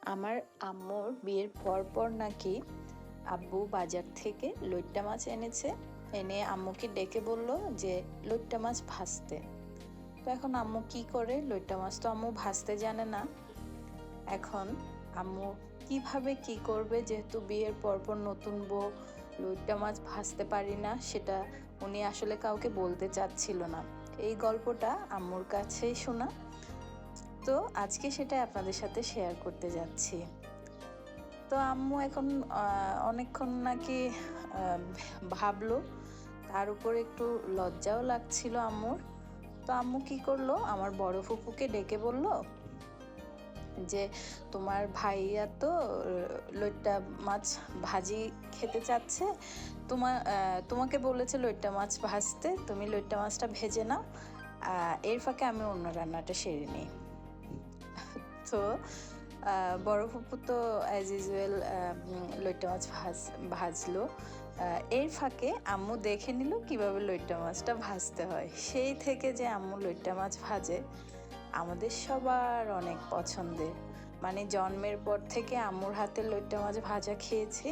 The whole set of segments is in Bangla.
আমার আম্মুর বিয়ের পর নাকি আব্বু বাজার থেকে লইট্টা মাছ এনেছে। এনে আম্মুকে ডেকে বলল যে লইট্টা মাছ ভাজতে। তো এখন আম্মু কি করে, লইট্টা মাছ তো আম্মু ভাজতে জানে না। এখন আম্মু কিভাবে কি করবে, যেহেতু বিয়ের পর নতুন বউ, লইট্টা মাছ ভাজতে পারি না, সেটা উনি আসলে কাউকে বলতে চাচ্ছিল না। এই গল্পটা আম্মুর কাছেই শোনা, তো আজকে সেটা আপনাদের সাথে শেয়ার করতে যাচ্ছি। তো আম্মু এখন অনেকক্ষণ নাকি ভাবলো, তার উপর একটু লজ্জাও লাগছিল আম্মুর। তো আম্মু কি করলো, আমার বড় ফুপুকে ডেকে বলল যে তোমার ভাইয়া তো লইট্টা মাছ ভাজি খেতে চাচ্ছে, তোমাকে বলেছে লইট্টা মাছ ভাজতে, তুমি লইট্টা মাছটা ভেজে নাও, এর ফাঁকে আমি অন্য রান্নাটা সেরে নিই। তো বড় ফুপু তো অ্যাজ ইউজুয়াল লইট্টা মাছ ভাজলো। এর ফাঁকে আম্মু দেখে নিল কিভাবে লইট্টা মাছটা ভাজতে হয়। সেই থেকে যে আম্মু লইট্টা মাছ ভাজে আমাদের সবার অনেক পছন্দের, মানে জন্মের পর থেকে আম্মুর হাতের লইট্টা মাছ ভাজা খেয়েছি।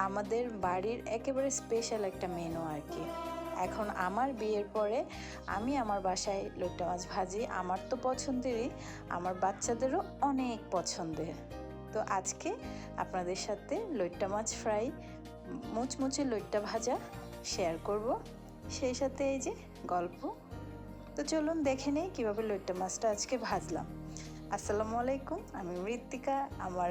আমাদের বাড়ির একেবারে স্পেশাল একটা মেনু আর কি। এখন আমার বিয়ের পরে আমি আমার বাসায় লইট্টা মাছ ভাজি, আমার তো পছন্দেরই, আমার বাচ্চাদেরও অনেক পছন্দের। তো আজকে আপনাদের সাথে লইট্টা মাছ ফ্রাই, মুচমুচে লইট্টা ভাজা শেয়ার করব, সেই সাথে এই যে গল্প। তো চলুন দেখে নেই কীভাবে লইট্টা মাছটা আজকে ভাজলাম। আসসালামু আলাইকুম, আমি মৃত্তিকা। আমার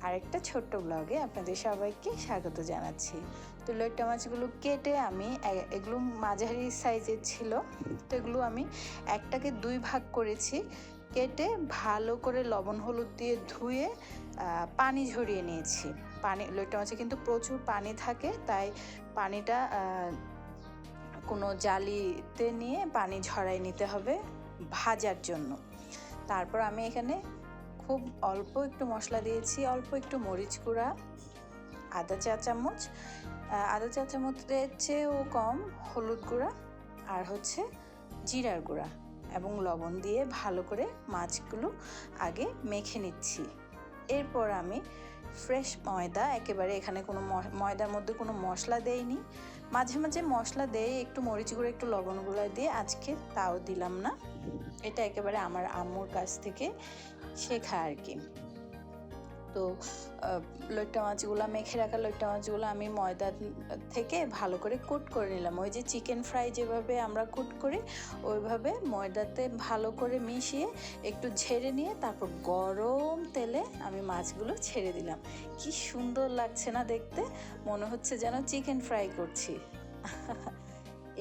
আরেকটা ছোট্ট ব্লগে আপনাদের সবাইকে স্বাগত জানাচ্ছি। তো লইট্টা মাছগুলো কেটে আমি, এগুলো মাঝারি সাইজের ছিল, তো এগুলো আমি একটাকে 2 ভাগ করেছি। কেটে ভালো করে লবণ হলুদ দিয়ে ধুয়ে পানি ঝরিয়ে নিয়েছি। লইট্টা মাছে কিন্তু প্রচুর পানি থাকে, তাই পানিটা কোনো জালিতে নিয়ে পানি ঝরাই নিতে হবে ভাজার জন্য। তারপর আমি এখানে খুব অল্প একটু মশলা দিয়েছি, অল্প একটু মরিচ গুঁড়া, আধা চা চামচের চেয়েও কম হলুদ গুঁড়া, আর হচ্ছে জিরার গুঁড়া এবং লবণ দিয়ে ভালো করে মাছগুলো আগে মেখে নিচ্ছি। এরপর আমি ফ্রেশ ময়দা, একেবারে এখানে কোনো ময়দার মধ্যে কোনো মশলা দেইনি, মাঝে মাঝে মশলা দেই একটু মরিচ গুঁড়ো একটু লবণ গুঁড়া দিয়ে, আজকে তাও দিলাম না। এটা একেবারে আমার আম্মুর কাছ থেকে শেখা আর কি। তো লইট্টা মাছগুলো, মেখে রাখা লইট্টা মাছগুলো আমি ময়দা থেকে ভালো করে কোট করে নিলাম। ওই যে চিকেন ফ্রাই যেভাবে আমরা কোট করি, ওইভাবে ময়দাতে ভালো করে মিশিয়ে একটু ঝেড়ে নিয়ে তারপর গরম তেলে আমি মাছগুলো ছেড়ে দিলাম। কি সুন্দর লাগছে না দেখতে, মনে হচ্ছে যেন চিকেন ফ্রাই করছি।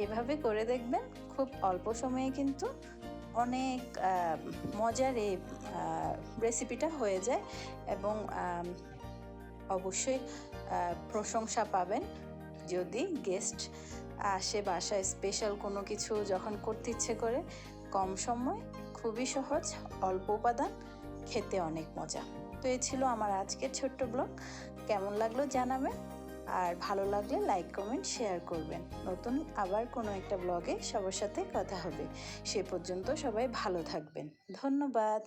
এভাবে করে দেখবেন, খুব অল্প সময়ে কিন্তু অনেক মজার এই রেসিপিটা হয়ে যায় এবং অবশ্যই প্রশংসা পাবেন। যদি গেস্ট আসে বাসায়, স্পেশাল কোনো কিছু যখন করতে ইচ্ছে করে, কম সময়, খুবই সহজ, অল্প উপাদান, খেতে অনেক মজা। তো এই ছিল আমার আজকের ছোট্ট ব্লগ। কেমন লাগলো জানাবেন, আর ভালো লাগলে লাইক কমেন্ট শেয়ার করবেন। নতুন আবার কোনো একটা ব্লগে সবার সাথে কথা হবে। সে পর্যন্ত সবাই ভালো থাকবেন। ধন্যবাদ।